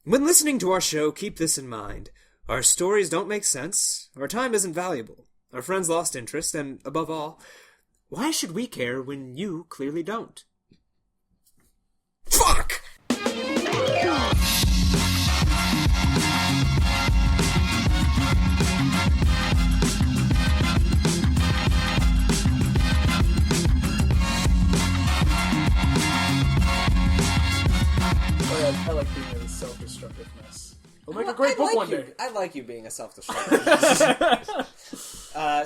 When listening to our show, keep this in mind. Our stories don't make sense, our time isn't valuable, our friends lost interest, and, above all, why should we care when you clearly don't? Fuck! I like being a self-destructive mess. We'll make a great book one day. I like you being a self-destructive.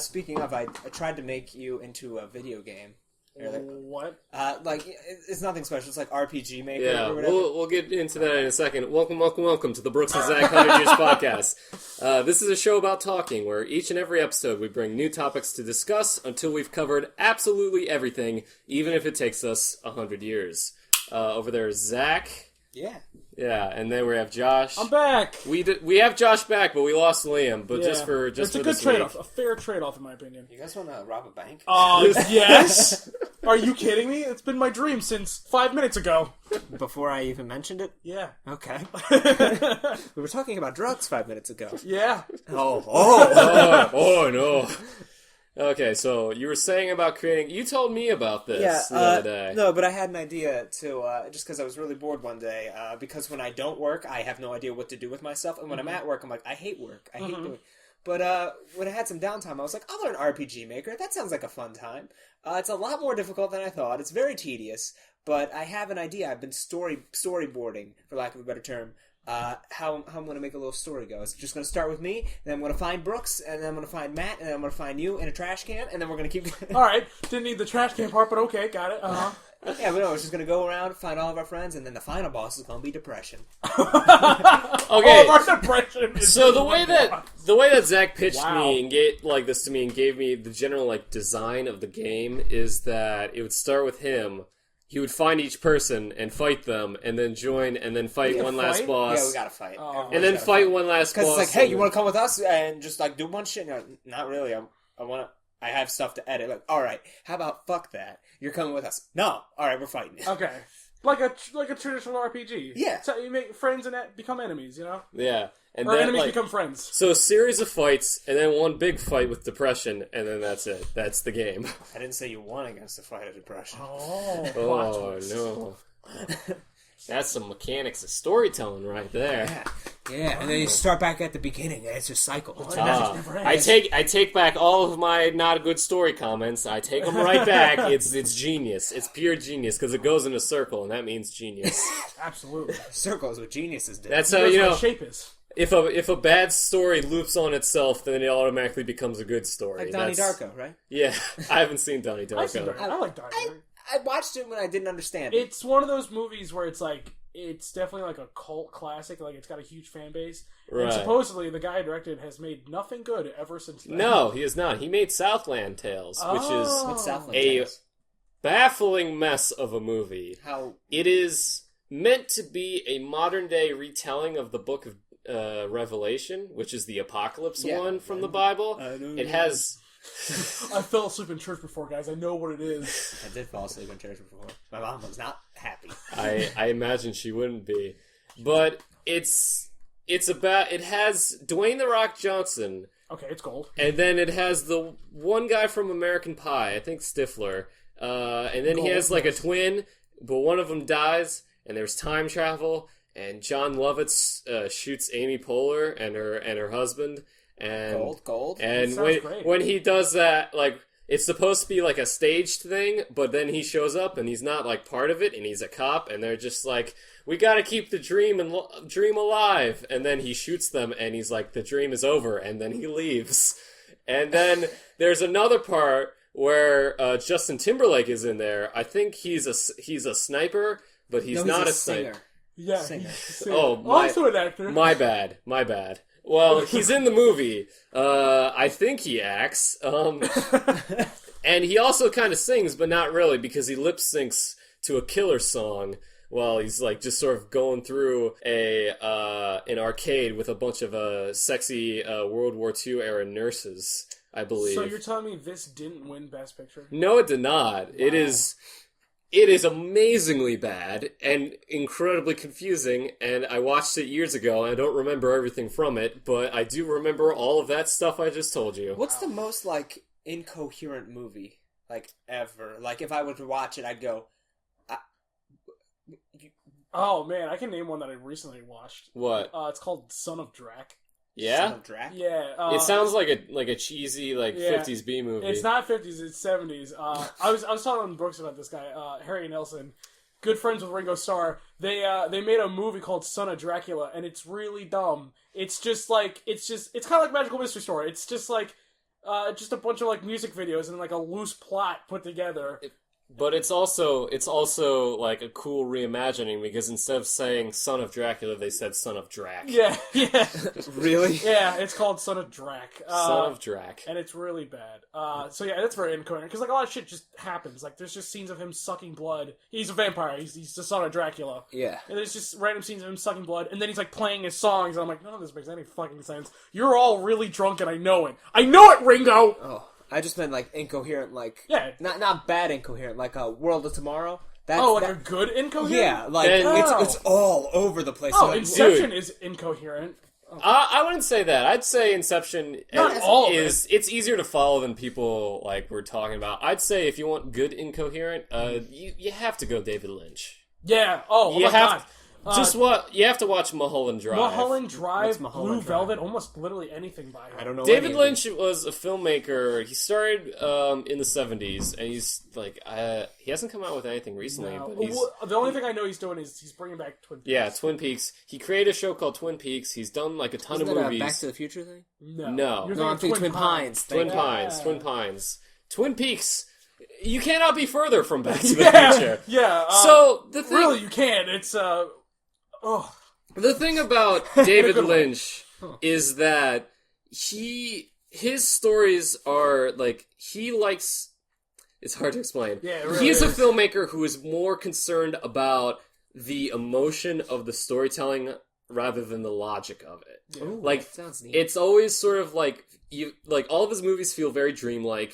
Speaking of, I tried to make you into a video game. What? It's nothing special. It's like RPG Maker Yeah, or whatever. we'll get into that in a second. Welcome to the Brooks and Zach 100 Years Podcast. This is a show about talking, where each and every episode we bring new topics to discuss until we've covered absolutely everything, even if it takes us 100 years. Over there is Zach. Yeah. Yeah, and then we have Josh. I'm back. We have Josh back, but we lost Liam. But Yeah. just for it's a for good this trade-off, week. a fair trade-off in my opinion. You guys want to rob a bank? Yes. Are you kidding me? It's been my dream since 5 minutes ago. Before I even mentioned it? Yeah. Okay. We were talking about drugs 5 minutes ago. Yeah. Oh no. Okay, so you were saying about creating... You told me about this the other day. No, but I had an idea to, just because I was really bored one day, because when I don't work, I have no idea what to do with myself, and when I'm at work, I'm like, I hate work. I hate doing it. But when I had some downtime, I was like, I'll learn RPG Maker. That sounds like a fun time. It's a lot more difficult than I thought. It's very tedious, but I have an idea. I've been storyboarding, for lack of a better term, how I'm going to make a little story go. It's just going to start with me, and then I'm going to find Brooks, and then I'm going to find Matt, and then I'm going to find you in a trash can, and then we're going to keep... All right. Didn't need the trash can part, but okay, got it. Yeah, but no, it's just going to go around, find all of our friends, and then the final boss is going to be depression. Okay. All of our depression is So the way that Zach pitched Wow. me and gave this to me and gave me the general design of the game is that it would start with him. He would find each person and fight them, and then join, and then fight one last fight? boss. Yeah, we gotta fight. And then fight one last boss. Because it's like, hey, you want to come with us and just do a bunch of shit? And you're like, not really. I have stuff to edit. Like, all right, how about fuck that? You're coming with us? No. All right, we're fighting. Okay. Like a traditional RPG. Yeah. So you make friends and become enemies, you know? Yeah. And Or then, enemies become friends. So a series of fights, and then one big fight with depression, and then that's it. That's the game. I didn't say you won against the fight of depression. Oh, no. That's some mechanics of storytelling right there. Yeah, and then you start back at the beginning. It's just cycle. I take back all of my not good story comments. I take them right back. It's genius. It's pure genius because it goes in a circle, and that means genius. Absolutely. Circles what geniuses do. That's how That's you what know. shape is. If a bad story loops on itself, then it automatically becomes a good story. Like Donnie Darko, right? Yeah, I haven't seen Donnie Darko. I like Donnie Darko. I watched it when I didn't understand it. It's one of those movies where it's like, it's definitely like a cult classic. Like, it's got a huge fan base. Right. And supposedly, the guy who directed it has made nothing good ever since then. No, he has not. He made Southland Tales, which is What's Southland a Tales? baffling mess of a movie. How? It is meant to be a modern-day retelling of the Book of Revelation, which is the apocalypse one from the Bible. It has... I fell asleep in church before, guys. I know what it is. I did fall asleep in church before. My mom was not happy. I imagine she wouldn't be. But it has Dwayne "The Rock" Johnson. Okay, it's gold. And then it has the one guy from American Pie, I think Stifler. And then he has like a twin, but one of them dies, and there's time travel, and John Lovitz shoots Amy Poehler and her husband. And Gold. And great. when he does that, like, it's supposed to be like a staged thing, but then he shows up and he's not like part of it, and he's a cop, and they're just like, we gotta keep the dream alive, and then he shoots them, and he's like, the dream is over, and then he leaves. And then there's another part where Justin Timberlake is in there. I think he's a sniper, but he's not a sniper. singer. Yeah. Singer. Also an actor. My bad. Well, he's in the movie. I think he acts. And he also kind of sings, but not really, because he lip syncs to a Killer song while he's like just sort of going through an arcade with a bunch of sexy World War II era nurses, I believe. So you're telling me this didn't win Best Picture? No, it did not. Wow. It is It is amazingly bad and incredibly confusing, and I watched it years ago, and I don't remember everything from it, but I do remember all of that stuff I just told you. What's the most, like, incoherent movie, like, ever? Like, if I were to watch it, I'd go... Oh, man, I can name one that I recently watched. What? It's called Son of Drac. Yeah? Son of Drac? Yeah. It sounds like a cheesy, 50s B movie. It's not 50s, it's 70s. I was talking to Brooks about this guy, Harry Nelson, good friends with Ringo Starr. They made a movie called Son of Dracula, and it's really dumb. It's just like, it's kind of like Magical Mystery Story. It's just like, just a bunch of like music videos and like a loose plot put together. But it's also like a cool reimagining, because instead of saying Son of Dracula, they said Son of Drac. Yeah. Really? Yeah, it's called Son of Drac. Son of Drac. And it's really bad. So yeah, that's very incoherent, because like a lot of shit just happens. Like there's just scenes of him sucking blood. He's a vampire. He's the son of Dracula. Yeah. And there's just random scenes of him sucking blood, and then he's like playing his songs, and I'm like, none of this makes any fucking sense. You're all really drunk, and I know it. I know it, Ringo! Oh, I just meant, like, incoherent, like... Yeah. Not bad incoherent, like, World of Tomorrow. That's, a good incoherent? Yeah, like, it's all over the place. Oh, like, Inception is incoherent. Oh. I wouldn't say that. I'd say Inception it's easier to follow than people like we're talking about. I'd say if you want good incoherent, you have to go David Lynch. Yeah. Oh, my God. You have to watch Mulholland Drive. Mulholland Drive, Mulholland Blue Velvet, almost literally anything by him. I don't know. David Lynch was a filmmaker. He started in the 70s, and he's like he hasn't come out with anything recently. No. But the only thing I know he's doing is he's bringing back Twin Peaks. Yeah, Twin Peaks. He created a show called Twin Peaks. He's done like a ton of movies. Back to the Future thing? No. I'm thinking Twin Pines. Twin Pines. Twin Peaks. You cannot be further from Back to the Future. Yeah. So the thing, really, you can. It's the thing about David Lynch is that his stories are like he likes. It's hard to explain. Yeah, it really he's is. a filmmaker who is more concerned about the emotion of the storytelling rather than the logic of it. Yeah. Ooh, like sounds neat. it's always sort of like all of his movies feel very dreamlike.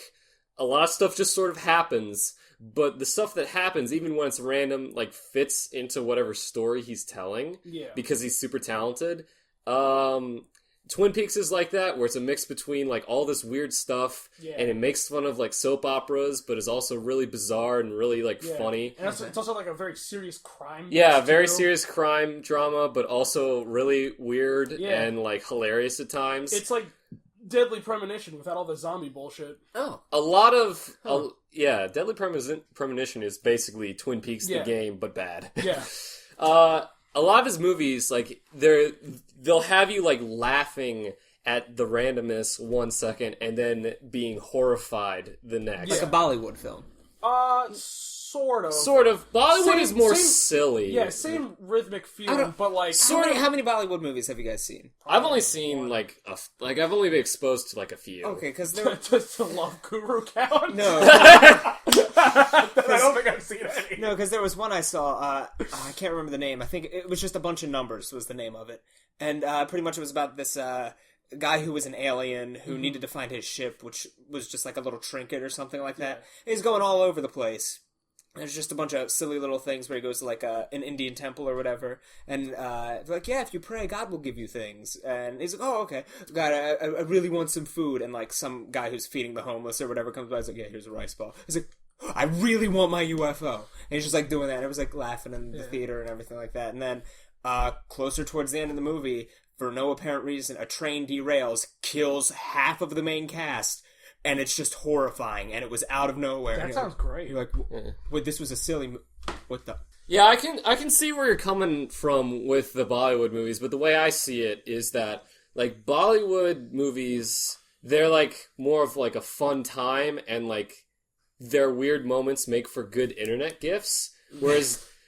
A lot of stuff just sort of happens. But the stuff that happens, even when it's random, like fits into whatever story he's telling. Yeah. Because he's super talented. Twin Peaks is like that, where it's a mix between like all this weird stuff, and it makes fun of like soap operas, but is also really bizarre and really like funny. And it's also like a very serious crime. Yeah, very serious crime drama, but also really weird and like hilarious at times. It's like Deadly Premonition without all the zombie bullshit. Oh. A lot of... Deadly Premonition is basically Twin Peaks the game, but bad. Yeah. A lot of his movies, like, they'll have you, like, laughing at the randomness 1 second and then being horrified the next. Like a Bollywood film. Sort of. Sort of. Bollywood is more silly. Yeah, same rhythmic feeling, but like... How many Bollywood movies have you guys seen? I've only seen, I've only been exposed to, like, a few. Okay, because there... Does the Love Guru count? No. I don't think I've seen any. No, because there was one I saw, I can't remember the name. I think it was just a bunch of numbers was the name of it. And pretty much it was about this guy who was an alien who needed to find his ship, which was just like a little trinket or something like that. He's going all over the place. There's just a bunch of silly little things where he goes to like an Indian temple or whatever, and they're like, yeah, if you pray, God will give you things. And he's like, oh, okay, God, I really want some food. And like some guy who's feeding the homeless or whatever comes by, he's like, yeah, here's a rice ball. He's like, I really want my UFO. And he's just like doing that, and it was like laughing in the theater and everything like that. And then closer towards the end of the movie, for no apparent reason, a train derails, kills half of the main cast. And it's just horrifying, and it was out of nowhere. That sounds great. You're like, wait, this was a silly... What the... Yeah, I can see where you're coming from with the Bollywood movies, but the way I see it is that, like, Bollywood movies, they're, like, more of, like, a fun time, and, like, their weird moments make for good internet gifs,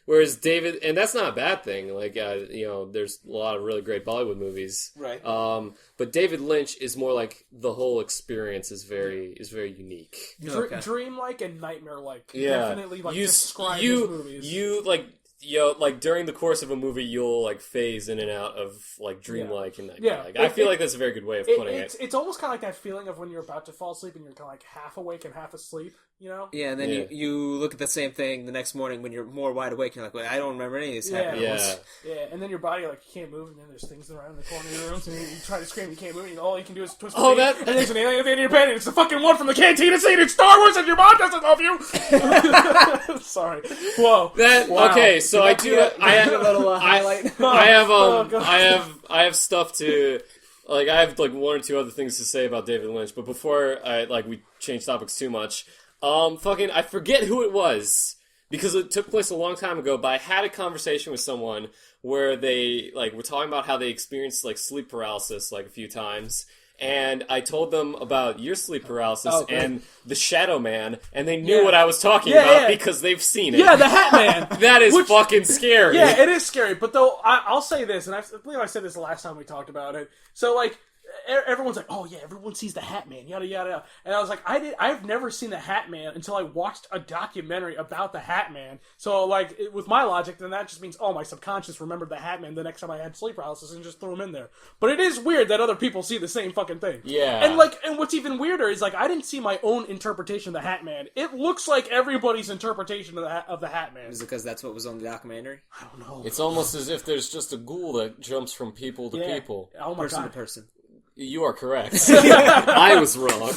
Whereas David, and that's not a bad thing. Like, there's a lot of really great Bollywood movies, right? But David Lynch is more like the whole experience is very unique. Dreamlike and nightmare-like. Yeah, definitely describe his movies. Like during the course of a movie, you'll like phase in and out of like dreamlike and nightmare-like. I feel like that's a very good way of putting it. It's almost kind of like that feeling of when you're about to fall asleep and you're kind of like half awake and half asleep. you know? Yeah, and then you look at the same thing the next morning when you're more wide awake. You're like, well, I don't remember any of this happening. Yeah, and then your body, like, you can't move, and then there's things around in the corner of your room, so you try to scream, you can't move, and all you can do is twist and there's an alien at the end of your bed, and it's the fucking one from the cantina scene in Star Wars, and your mom doesn't love you! Sorry. Whoa. Okay, so I have a little highlight. I have stuff to... Like, I have, like, one or two other things to say about David Lynch, but before we change topics too much... I forget who it was, because it took place a long time ago, but I had a conversation with someone where they, were talking about how they experienced, sleep paralysis, a few times, and I told them about your sleep paralysis and the Shadow Man, and they knew what I was talking about because they've seen it. Yeah, the Hat Man! That is fucking scary. Yeah, it is scary, but though, I'll say this, and I believe I said this the last time we talked about it, so, everyone's like, oh yeah, everyone sees the Hat Man, yada yada yada. And I was like, I've never seen the Hat Man until I watched a documentary about the Hat Man. So with my logic, then that just means, my subconscious remembered the Hat Man the next time I had sleep paralysis and just threw him in there. But it is weird that other people see the same fucking thing. Yeah. And what's even weirder is I didn't see my own interpretation of the Hat Man. It looks like everybody's interpretation of the Hat Man. Is it because that's what was on the documentary? I don't know. It's almost as if there's just a ghoul that jumps from people to people. Oh my person God. to person. You are correct. I was wrong.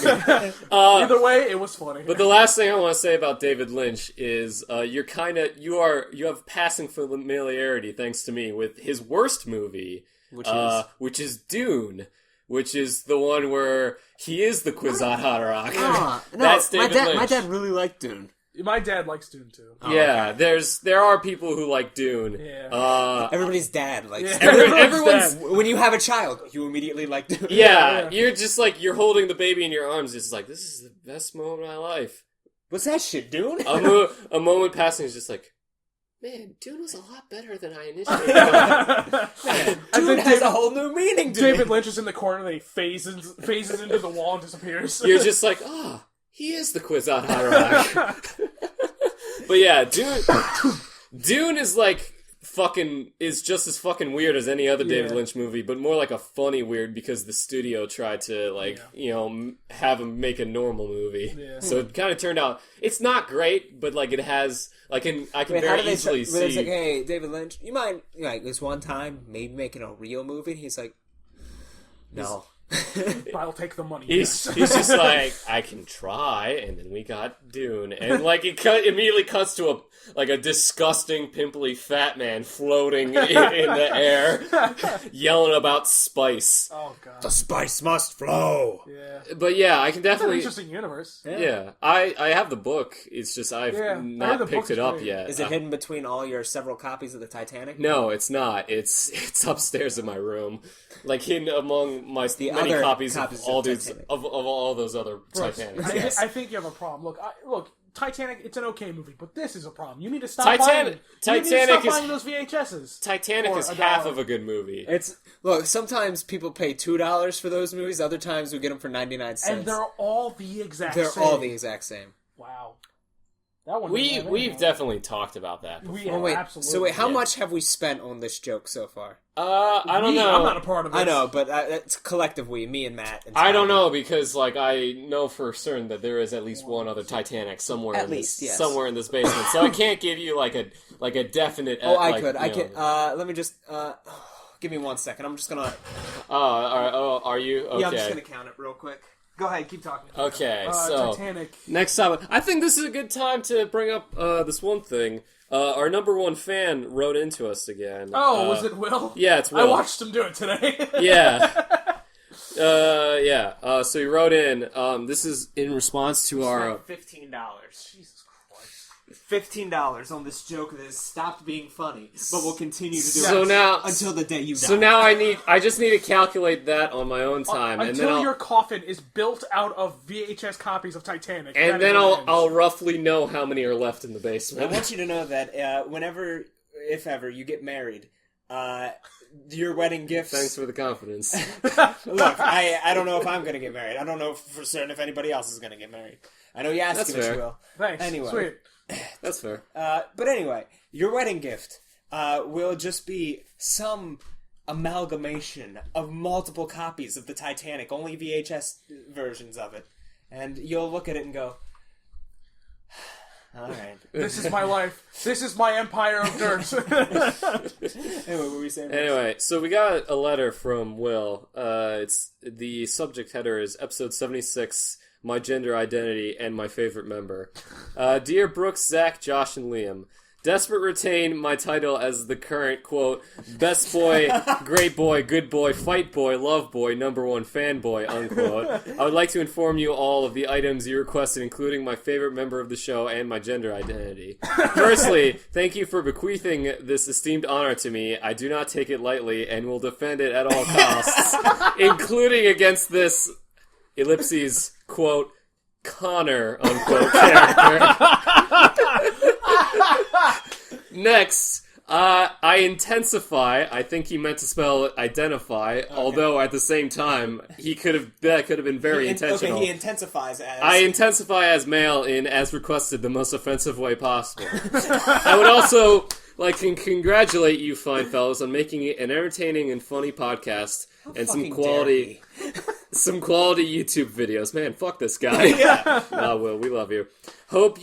Either way, it was funny. But the last thing I want to say about David Lynch is you have passing familiarity, thanks to me, with his worst movie, which is Dune, which is the one where he is the Kwisatz Haderach. That's David Lynch. My dad really liked Dune. My dad likes Dune too. Yeah, okay. There are people who like Dune. Yeah. Everybody's dad likes Dune. Everyone's when you have a child, you immediately like Dune. Yeah, you're just you're holding the baby in your arms. It's this is the best moment of my life. What's that shit, Dune? A moment passing is just man, Dune was a lot better than I initially thought. Dune has a whole new meaning to David me. Lynch is in the corner and he phases into the wall and disappears. You're just he is the Kwisatz Haderach. But yeah, Dune is is just as fucking weird as any other David Lynch movie, but more like a funny weird because the studio tried to have him make a normal movie. Yeah. So it kind of turned out it's not great, but it has I can very easily see. It's hey, David Lynch, you mind this one time maybe making a real movie? And he's like, no. I'll take the money. He's just I can try, and then we got Dune, and it immediately cuts to a disgusting, pimply fat man floating in the air, yelling about spice. Oh God, the spice must flow. Yeah, but yeah, I can definitely. It's an interesting universe. Yeah, I have the book. It's just I've not picked it up yet. Is it hidden between all your several copies of the Titanic? No, it's not. It's upstairs in my room, hidden among my many copies of all these of all those other Titanics. I think you have a problem. Look, Titanic. It's an okay movie, but this is a problem. You need to stop buying it. Titanic buying those VHSs. Titanic is half of a good movie. Sometimes people pay $2 for those movies. Other times we get them for 99 cents. And they're all the exact same. They're all the exact same. Wow. That one we've definitely talked about that before. Absolutely. So how much have we spent on this joke so far? I don't know. I'm not a part of it. I know, but it's collective me and Matt. And I don't know because I know for certain that there is at least one other Titanic somewhere. Somewhere in this basement. So I can't give you a definite. I could. Let me just. Give me 1 second. I'm just gonna. Are you? Okay. Yeah, I'm just gonna count it real quick. Go ahead, keep talking. Okay, so Titanic. Next time, I think this is a good time to bring up this one thing. Our number one fan wrote into us again. Oh, was it Will? Yeah, it's Will. I watched him do it today. Yeah. So he wrote in. This is in response to our $15. Jesus Christ. $15 on this joke that has stopped being funny, but will continue to do it until the day you die. So now I just need to calculate that on my own time, until and then your coffin is built out of VHS copies of Titanic, and then I'll roughly know how many are left in the basement. I want you to know that whenever, if ever, you get married, your wedding gifts. Thanks for the confidence. Look, I don't know if I'm going to get married. I don't know for certain if anybody else is going to get married. I know Yaskiewicz will. Thanks. Anyway. Sweet. That's fair. But anyway, your wedding gift will just be some amalgamation of multiple copies of the Titanic, only VHS versions of it. And you'll look at it and go, All right. This is my life. This is my empire of dirt. Anyway, what were we saying? Anyway, so we got a letter from Will. It's the subject header is episode 76, My Gender Identity and My Favorite Member. Dear Brooks, Zach, Josh, and Liam, desperate retain my title as the current, quote, best boy, great boy, good boy, fight boy, love boy, number one fanboy, unquote. I would like to inform you all of the items you requested, including my favorite member of the show and my gender identity. Firstly, thank you for bequeathing this esteemed honor to me. I do not take it lightly and will defend it at all costs, including against this, ellipses, quote, Connor, unquote, character. Next, I intensify. I think he meant to spell identify, although at the same time, that could have been very intentional. Okay, he intensifies as... I intensify as male in, as requested, the most offensive way possible. I would also like to congratulate you fine fellows on making it an entertaining and funny podcast and some quality YouTube videos. Man, fuck this guy. Yeah. Will, we love you. Hope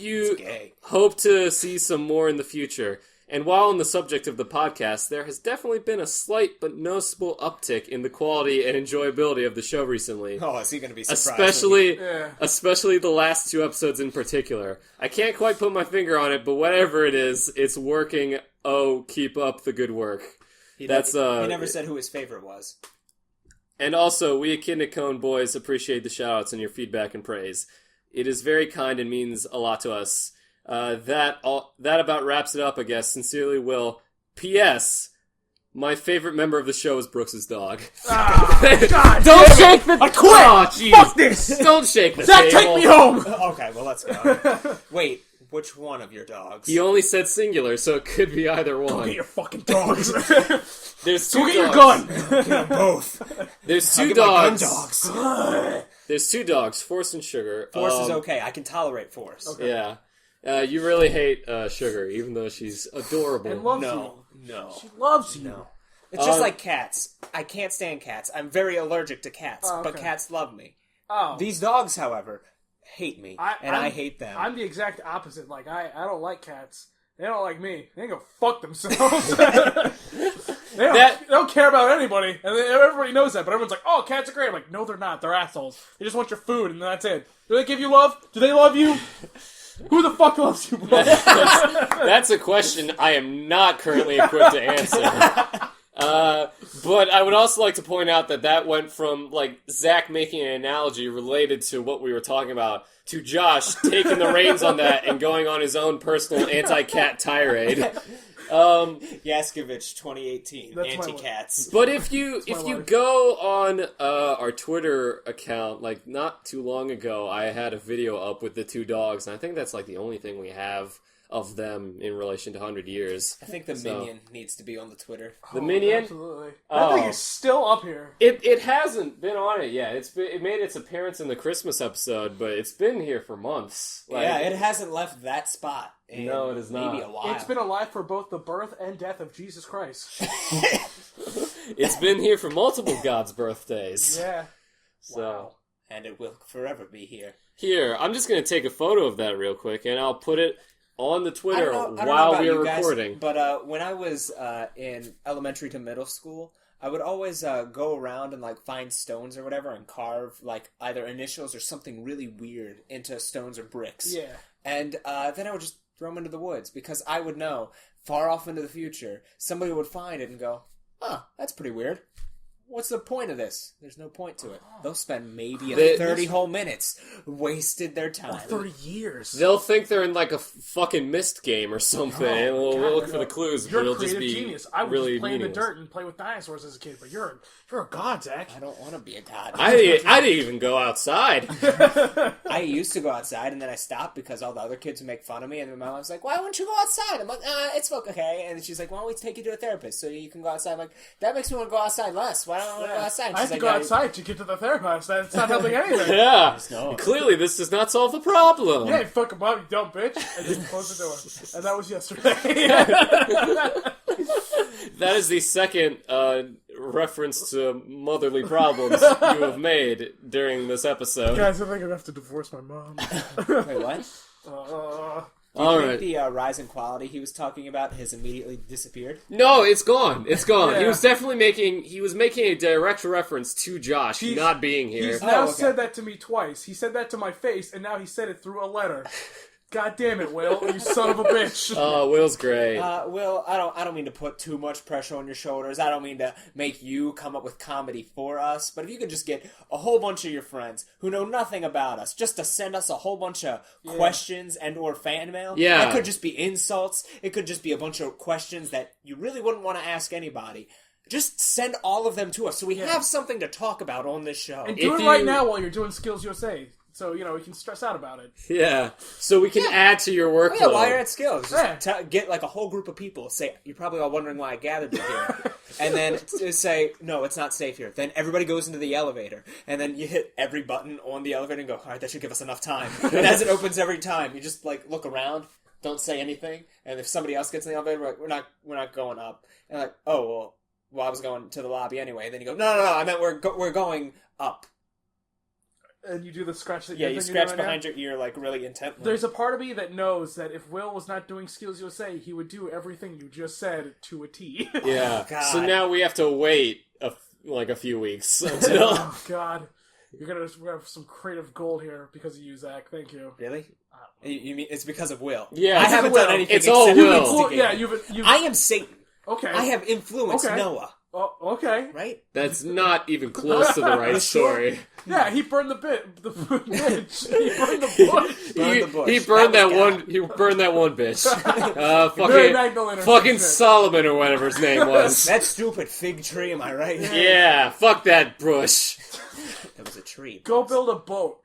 to see some more in the future. And while on the subject of the podcast, there has definitely been a slight but noticeable uptick in the quality and enjoyability of the show recently. Oh, is he going to be surprised? Especially the last 2 episodes in particular. I can't quite put my finger on it, but whatever it is, it's working. Oh, keep up the good work. He never said who his favorite was. And also, we Echidna Cone boys appreciate the shoutouts and your feedback and praise. It is very kind and means a lot to us. That about wraps it up, I guess. Sincerely, Will. P.S. My favorite member of the show is Brooks' dog. God, don't shake the... I quit! Oh, jeez. Fuck this! Don't shake the Zach, table. take me home! Okay, well, let's go. Wait, which one of your dogs? He only said singular, so it could be either one. Go get your fucking dogs. There's 2 Go get dogs. your gun! Get them both. There's 2 I'll get my gun dogs. dogs. There's 2 dogs, Force and Sugar. Force is okay. I can tolerate Force. Okay. Yeah. You really hate Sugar, even though she's adorable. And loves No. She loves you. No. It's just like cats. I can't stand cats. I'm very allergic to cats, Oh, okay. but cats love me. Oh. These dogs, however, hate me, I hate them. I'm the exact opposite. Like, I don't like cats. They don't like me. They ain't gonna fuck themselves. They don't care about anybody, and everybody knows that. But everyone's like, "Oh, cats are great." I'm like, "No, they're not. They're assholes. They just want your food, and that's it." Do they give you love? Do they love you? Who the fuck loves you, bro? That's a question I am not currently equipped to answer. But I would also like to point out that went from, like, Zach making an analogy related to what we were talking about to Josh taking the reins on that and going on his own personal anti-cat tirade. Yaskovich 2018 That's anti-cats. But if you life. go on our Twitter account, like not too long ago, I had a video up with the 2 dogs, and I think that's like the only thing we have of them in relation to 100 Years. I think the minion needs to be on the Twitter. The minion? Absolutely. That thing is still up here. It hasn't been on it yet. It made its appearance in the Christmas episode, but it's been here for months. Like, Yeah, it hasn't left that spot in No, it is not. maybe a while. It's been alive for both the birth and death of Jesus Christ. It's been here for multiple God's birthdays. Yeah. So Wow. And it will forever be here. here, I'm just going to take a photo of that real quick, and I'll put it on the Twitter I don't know while about we're you guys, recording. But when I was in elementary to middle school, I would always go around and like find stones or whatever and carve like either initials or something really weird into stones or bricks. Yeah. And then I would just throw them into the woods because I would know far off into the future somebody would find it and go, "Huh, that's pretty weird. What's the point of this?" There's no point to it. They'll spend maybe 30 whole minutes wasted their time. 30 years. They'll think they're in like a fucking Myst game or something, and we'll look for the clues, You're but a it'll just creative be genius. I would really just play in the meaningless. dirt and play with dinosaurs as a kid, but you're a god, Zach. I don't want to be a god. I didn't even go outside. I used to go outside, and then I stopped because all the other kids would make fun of me, and then my mom's like, "Why wouldn't you go outside?" I'm like, "It's okay." And she's like, "Why don't we take you to a therapist so you can go outside?" I'm like, "That makes me want to go outside less. Why don't I want to go outside?" I have She's to like, go outside to get to the therapist. That's not helping anything. Yeah, No. clearly this does not solve the problem. Yeah, you fucking Bob, you dumb bitch. And just close the door. And that was yesterday. That is the second reference to motherly problems you have made during this episode. Guys, I think I'm gonna have to divorce my mom. Wait, what? Do you think the rise in quality he was talking about has immediately disappeared? No, it's gone. It's gone. Yeah. He was definitely making a direct reference to Josh not being here. He's now said that to me twice. He said that to my face, and now he said it through a letter. God damn it, Will! You son of a bitch. Oh, Will's great. Will, I don't mean to put too much pressure on your shoulders. I don't mean to make you come up with comedy for us. But if you could just get a whole bunch of your friends who know nothing about us, just to send us a whole bunch of questions and or fan mail. Yeah. It could just be insults. It could just be a bunch of questions that you really wouldn't want to ask anybody. Just send all of them to us so we have something to talk about on this show. And do it right now while you're doing Skills USA. So, we can stress out about it. Yeah. So we can add to your workload. Yeah, while you're at Skills, just get like a whole group of people. Say, you're probably all wondering why I gathered you here. And then say, no, it's not safe here. Then everybody goes into the elevator. And then you hit every button on the elevator and go, all right, that should give us enough time. And as it opens every time, you just like look around, don't say anything. And if somebody else gets in the elevator, we're like, we're not going up. And like, oh, well, I was going to the lobby anyway. And then you go, no, I meant we're going up. And you do the scratch that you scratch behind your ear like really intently. There's a part of me that knows that if Will was not doing Skills USA, he would do everything you just said to a T. Yeah. Oh, God. So now we have to wait a few weeks until... Oh, God. We're gonna have some creative gold here because of you, Zach. Thank you. Really? You mean it's because of Will? Yeah. I haven't done anything. It's all Will. I am Satan. Okay. I have influenced Noah. Oh, okay. Right? That's not even close to the right story. Yeah, he burned the bitch. He burned the bush. He burned that one. He burned that one bitch. Fucking Solomon or whatever his name was. That stupid fig tree. Am I right? Yeah. Fuck that bush. That was a tree. Go build a boat.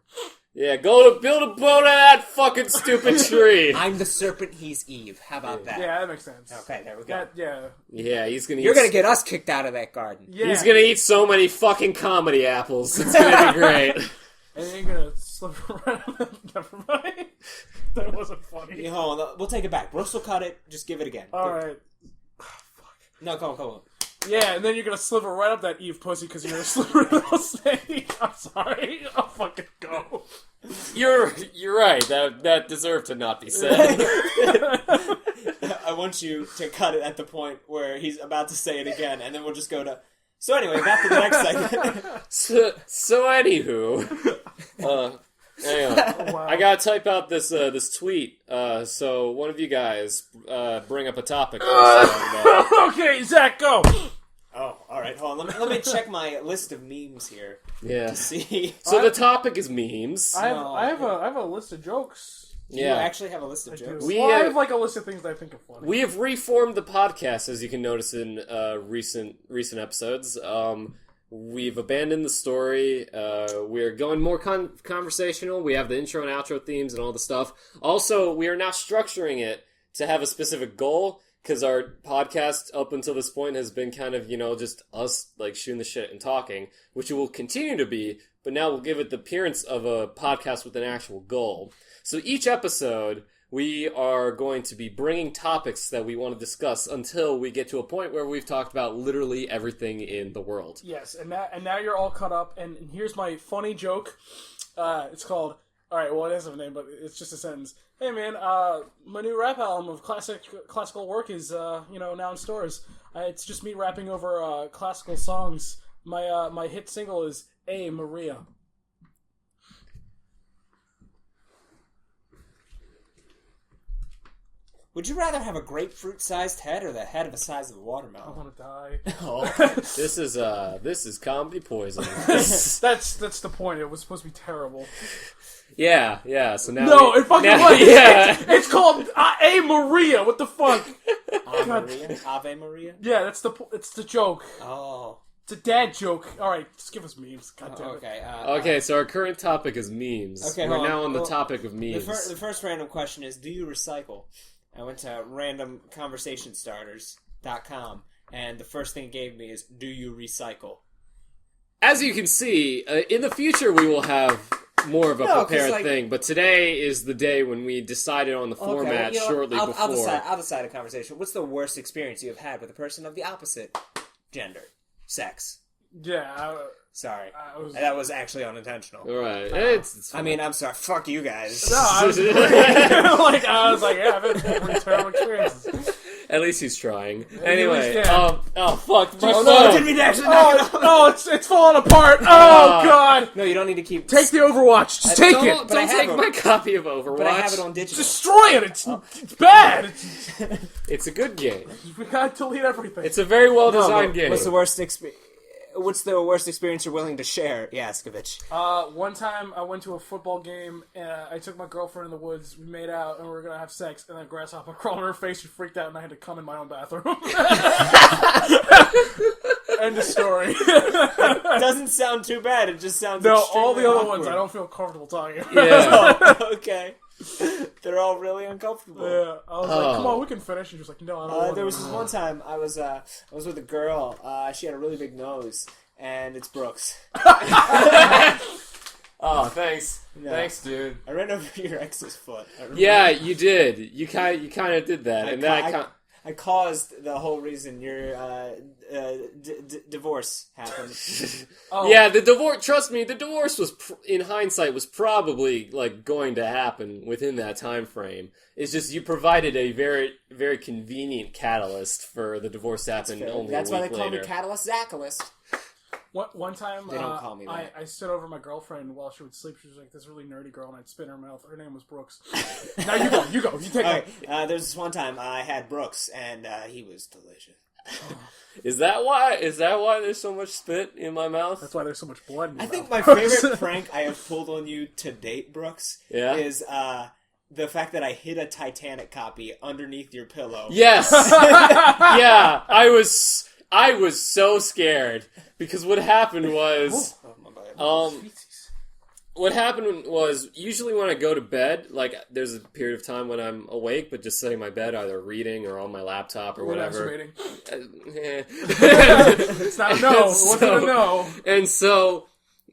Yeah, go to build a boat out of that fucking stupid tree. I'm the serpent, he's Eve. How about that? Yeah, that makes sense. Okay, there we go. Yeah, You're gonna get us kicked out of that garden. Yeah. He's gonna eat so many fucking comedy apples. It's gonna be great. And then you're gonna slip around. Never mind. That wasn't funny. Hold on, we'll take it back. Bruce will cut it. Just give it again. Alright. Oh, fuck. No, come on. Yeah, and then you're gonna sliver right up that Eve pussy because you're a slippery little snake. I'm sorry. I'll fucking go. You're right. That deserved to not be said. I want you to cut it at the point where he's about to say it again, and then we'll just go to... So anyway, back to the next segment. So anywho... hang on. Wow. I gotta type out this tweet. So one of you guys bring up a topic. Okay, Zach, go. Oh, all right. Hold on. Let me check my list of memes here. Yeah. To see. So the topic is memes. I have a list of jokes. You actually have a list of jokes? I have like a list of things that I think are funny. We have reformed the podcast, as you can notice in recent episodes. We've abandoned the story. We're going more conversational. We have the intro and outro themes and all the stuff. Also, we are now structuring it to have a specific goal, because our podcast up until this point has been kind of, just us like shooting the shit and talking, which it will continue to be, but now we'll give it the appearance of a podcast with an actual goal. So each episode, we are going to be bringing topics that we want to discuss until we get to a point where we've talked about literally everything in the world. Yes, and now you're all caught up, and here's my funny joke. It's called... Alright, well, it doesn't have a name, but it's just a sentence. Hey, man, my new rap album of classical work is, now in stores. It's just me rapping over classical songs. My hit single is A. Maria. Would you rather have a grapefruit-sized head or the head of the size of a watermelon? I want to die. Oh. This is comedy poison. That's the point. It was supposed to be terrible. Yeah. So now it fucking was. Yeah. It's called A. Maria. What the fuck? Ave Maria. Yeah, it's the joke. Oh. It's a dad joke. All right, just give us memes. God damn it. Okay. Okay. So our current topic is memes. Okay, we're now on the topic of memes. The first random question is: do you recycle? I went to randomconversationstarters.com, and the first thing it gave me is: do you recycle? As you can see, in the future we will have more of a prepared thing, but today is the day when we decided on the format shortly before. I'll decide a conversation. What's the worst experience you have had with a person of the opposite gender, sex? Yeah, Sorry. That was actually unintentional. Right. It's I mean, I'm sorry. Fuck you guys. No, I was I was like, yeah, I've had pretty terrible experiences. At least he's trying. Anyway, yeah. oh fuck, my phone. No, didn't mean to actually knock it off. No, it's falling apart. Oh god. No, you don't need to keep... Take the Overwatch. Just take it. Don't take my copy of Overwatch. But I have it on digital. Destroy it. It's bad. It's a good game. We gotta delete everything. It's a very well designed game. What's the worst experience you're willing to share, Yaskovich? One time I went to a football game and I took my girlfriend in the woods. We made out and we were gonna have sex, and then a grasshopper crawled on her face. She freaked out, and I had to come in my own bathroom. End of story. Doesn't sound too bad. It just sounds all the other awkward. ones I don't feel comfortable talking about. Yeah. Oh, okay. They're all really uncomfortable. Yeah, I was like, "Come on, we can finish." And she was like, "No, I don't want There was to." this one time I was with a girl. She had a really big nose, and it's Brooks. Oh, thanks. No. Thanks, dude. I ran over your ex's foot. Yeah, you did. You kind of did that, and then I caused the whole reason your divorce happened. Yeah, the divorce. Trust me, the divorce was, in hindsight, was probably like going to happen within that time frame. It's just you provided a very, very convenient catalyst for the divorce to happen. Only That's a week why they call later. me Catalyst Zachalist. One time, They don't call me that. I stood over my girlfriend while she would sleep. She was like this really nerdy girl, and I'd spit in her mouth. Her name was Brooks. Now you go. You take it. There's this one time I had Brooks, and he was delicious. Is that why there's so much spit in my mouth? That's why there's so much blood in your I think mouth. my favorite prank I have pulled on you to date, Brooks, Yeah? is the fact that I hid a Titanic copy underneath your pillow. Yes. Yeah, I was so scared because what happened was what happened was usually when I go to bed, like there's a period of time when I'm awake, but just sitting in my bed, either reading or on my laptop or whatever. It's not a no. It wasn't a no. And so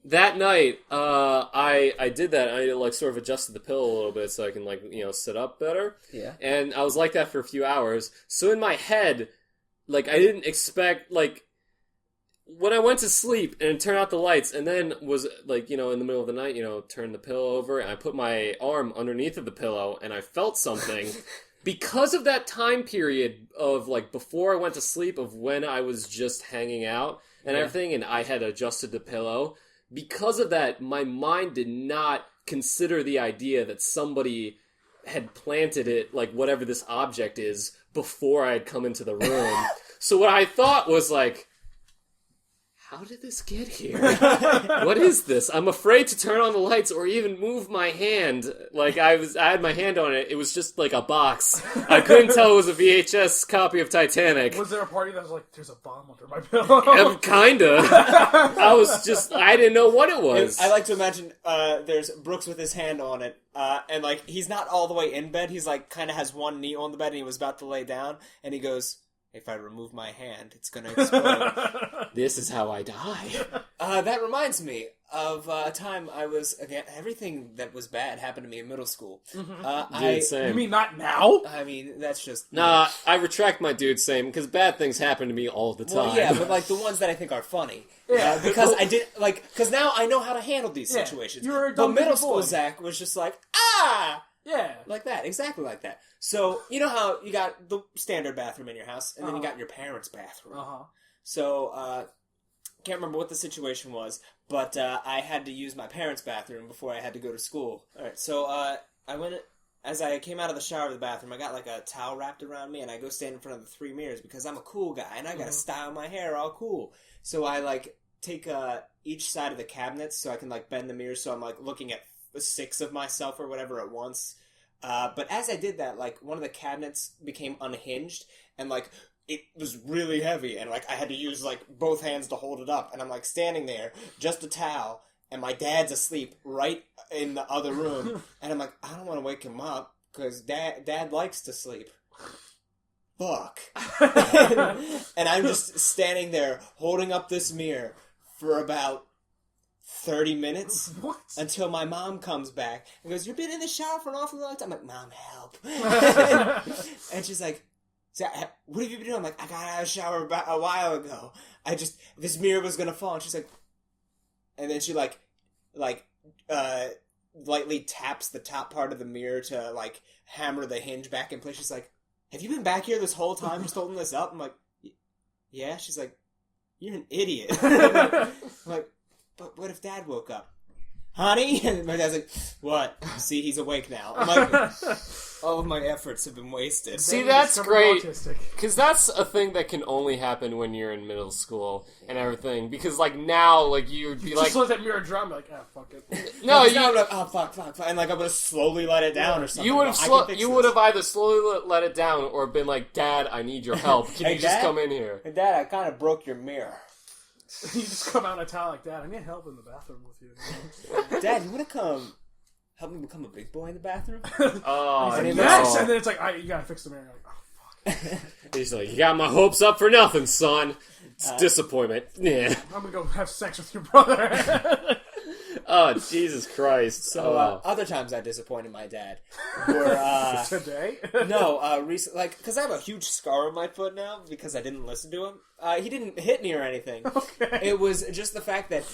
that night, I did that. I like sort of adjusted the pillow a little bit so I can sit up better. Yeah. And I was like that for a few hours. So in my head, like I didn't expect when I went to sleep and turned out the lights and then was in the middle of the night, turned the pillow over and I put my arm underneath of the pillow and I felt something because of that time period of before I went to sleep of when I was just hanging out and everything and I had adjusted the pillow. Because of that, my mind did not consider the idea that somebody had planted it, whatever this object is, before I had come into the room. So what I thought was how did this get here? What is this? I'm afraid to turn on the lights or even move my hand. I had my hand on it. It was just like a box. I couldn't tell it was a VHS copy of Titanic. Was there a party that was like, there's a bomb under my pillow? Kinda. I didn't know what it was. I like to imagine there's Brooks with his hand on it, and he's not all the way in bed. He's kind of has one knee on the bed, and he was about to lay down, and he goes, "If I remove my hand, it's going to explode." This is how I die. That reminds me of a time I was, again, everything that was bad happened to me in middle school. Dude, same. You mean not now? I mean, that's just... Nah, I retract my dude same, because bad things happen to me all the time. Well, yeah, but the ones that I think are funny. Yeah. Because I did, because now I know how to handle these situations. You're a but dumb middle boy. school Zach was just ah! Yeah. Like that, exactly like that. So, you know how you got the standard bathroom in your house, and then you got your parents' bathroom. So, can't remember what the situation was, but I had to use my parents' bathroom before I had to go to school. Alright, so I went, as I came out of the shower of the bathroom, I got a towel wrapped around me, and I go stand in front of the 3 mirrors, because I'm a cool guy, and I gotta style my hair all cool. So I, take each side of the cabinets, so I can, bend the mirrors, so I'm, looking at 6 of myself or whatever at once. But as I did that, one of the cabinets became unhinged, and, it was really heavy, and, I had to use, both hands to hold it up, and I'm, standing there, just a towel, and my dad's asleep right in the other room, and I'm I don't want to wake him up, because dad likes to sleep. Fuck. And I'm just standing there, holding up this mirror for about 30 minutes until my mom comes back and goes, "You've been in the shower for an awfully long time." I'm "Mom, help." And she's like, "What have you been doing?" I'm I got out of the shower about a while ago. This mirror was going to fall. And she's like, and then she lightly taps the top part of the mirror to like hammer the hinge back in place. She's like, "Have you been back here this whole time just holding this up?" I'm like, "Yeah." She's like, "You're an idiot." I'm like, "But what if Dad woke up?" "Honey?" And my dad's like, "What? See, he's awake now." I'm like, all of my efforts have been wasted. See, that's great. Because that's a thing that can only happen when you're in middle school and everything. Because, like, now, like, you'd be like... Just let that mirror drum, like, fuck it. No, you... Like, oh, fuck. And, like, I'm going to slowly let it down or something. You would have either slowly let it down or been like, "Dad, I need your help. Can you just come in here?" Hey, Dad, I kind of broke your mirror. You just come out in a towel like, "Dad, I need help in the bathroom with you." Dad, you want to come help me become a big boy in the bathroom? Oh, like, yes! And then it's like, you gotta fix the mirror. Like, oh, fuck. He's like, "You got my hopes up for nothing, son." It's disappointment. Yeah. I'm gonna go have sex with your brother. Oh, Jesus Christ. So, other times I disappointed my dad were, Today? No, recently, like, because I have a huge scar on my foot now because I didn't listen to him. He didn't hit me or anything. Okay. It was just the fact that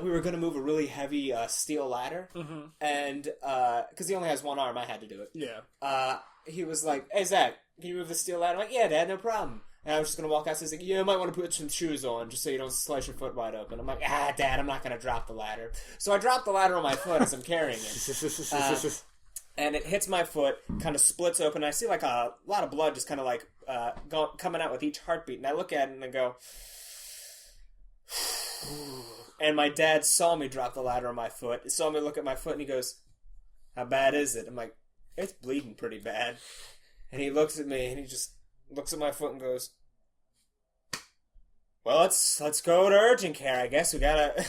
we were going to move a really heavy steel ladder, and because he only has one arm, I had to do it. Yeah. He was like, "Hey, Zach, can you move the steel ladder?" I'm like, "Yeah, Dad, no problem." And I was just going to walk out, so he's like, "You might want to put some shoes on just so you don't slice your foot wide open." I'm like, Dad, I'm not going to drop the ladder. So I dropped the ladder on my foot as I'm carrying it. And it hits my foot, kind of splits open. I see like a lot of blood just kind of like coming out with each heartbeat. And I look at it and I go... And my dad saw me drop the ladder on my foot. He saw me look at my foot and he goes, "How bad is it?" I'm like, "It's bleeding pretty bad." And he looks at me and he just looks at my foot and goes, "Well, let's go to urgent care. I guess we gotta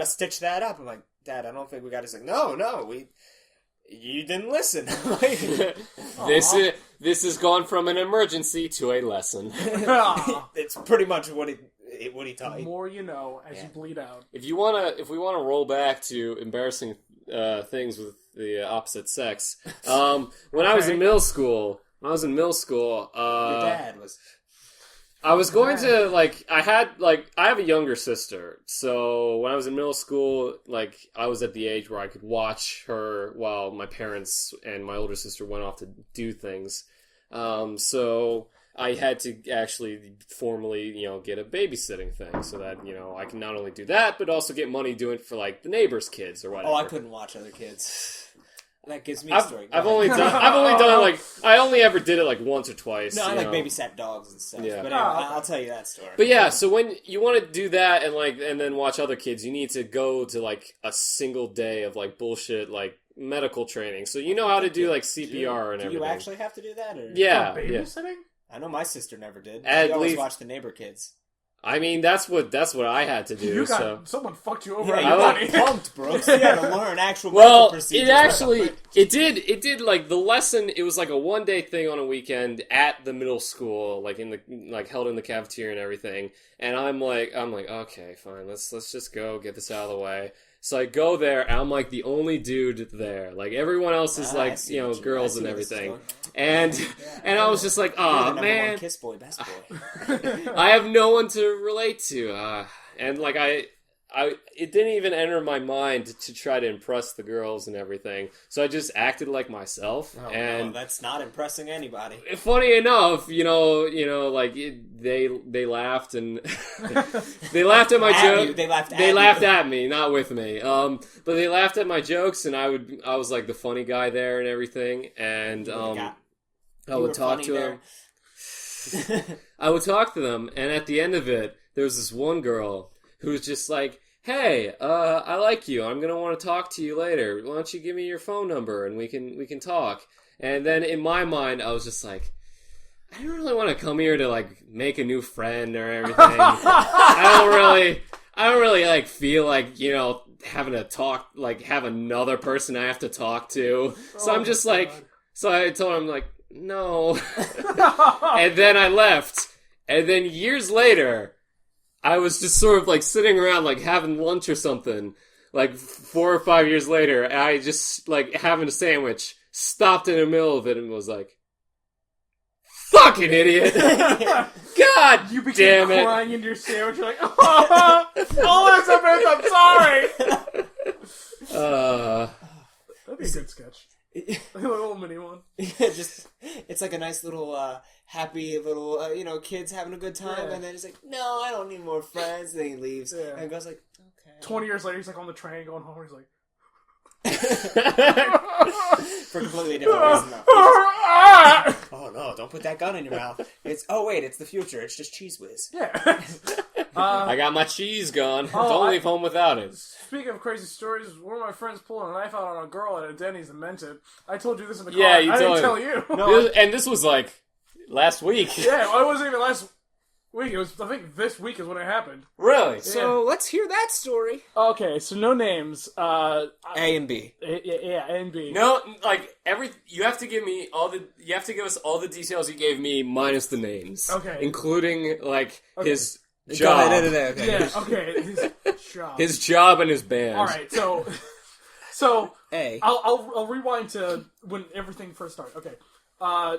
stitch that up." I'm like, "Dad, I don't think we gotta." He's like, No, you didn't listen." This has gone from an emergency to a lesson. It's pretty much what he taught. The more you know as you bleed out. If we wanna roll back to embarrassing things with the opposite sex, when I was in middle school. Your dad was... I was going to, like, I have a younger sister, so when I was in middle school, like, I was at the age where I could watch her while my parents and my older sister went off to do things. So I had to actually formally, get a babysitting thing so that, I can not only do that, but also get money doing it for, like, the neighbors' kids or whatever. Oh, I couldn't watch other kids. That gives me a story. I've only done like, I only ever did it like once or twice. No, I like babysat dogs and stuff. Yeah. But anyway, I'll tell you that story. But yeah, so when you want to do that and then watch other kids, you need to go to like a single day of like bullshit like medical training. So you know how to do like CPR and everything. Do you actually have to do that? Or? Yeah. Babysitting? I know my sister never did. She always watched the neighbor kids. I mean, that's what I had to do. Someone fucked you over. Yeah, I was pumped, Brooks. You had to learn actual medical procedures. It did like the lesson. It was like a 1-day thing on a weekend at the middle school, like held in the cafeteria and everything. And I'm like, okay, fine, let's just go get this out of the way. So I go there, and I'm like the only dude there. Like everyone else is like girls and everything. And I was just like, oh man, kiss boy, best boy. I have no one to relate to, and like it didn't even enter my mind to try to impress the girls and everything. So I just acted like myself, no, that's not impressing anybody. Funny enough, they laughed and they laughed at my joke. They laughed at me, not with me. But they laughed at my jokes, and I was like the funny guy there and everything, and I would talk to them. I would talk to them, and at the end of it, there was this one girl who was just like, "Hey, I like you. I'm gonna want to talk to you later. Why don't you give me your phone number and we can talk?" And then in my mind, I was just like, I don't really want to come here to like make a new friend or everything. I don't really like feel like having to talk, like have another person I have to talk to. So I'm just like, so I told him like, no, and then I left. And then years later, I was just sort of like sitting around like having lunch or something, like 4 or 5 years later, and I just like having a sandwich, stopped in the middle of it and was like, "Fucking idiot!" God you became damn it! Crying into your sandwich, you're like, "Oh, Elizabeth, I'm it's like a nice little happy little kids having a good time, and then he's like, no, I don't need more friends. And then he leaves, and goes like, okay. 20 years later, he's like on the train going home. He's like. For completely different reason, though. Oh no! Don't put that gun in your mouth. It's the future. It's just Cheese Whiz. Yeah. I got my cheese gun. Don't leave home without it. Speaking of crazy stories, one of my friends pulling a knife out on a girl at a Denny's and meant it. I told you this in the car. Yeah, you I told didn't tell you. No, and this was like last week. Yeah, it wasn't even last week. It was. I think this week is when it happened. Really? So let's hear that story. Okay, so no names. A and B. Yeah, A and B. No, like you have to give me you have to give us all the details you gave me minus the names. Okay. Including his Go job. ahead, okay. Yeah, okay. His job. His job and his band. All right, so A. I'll rewind to when everything first started. Okay, a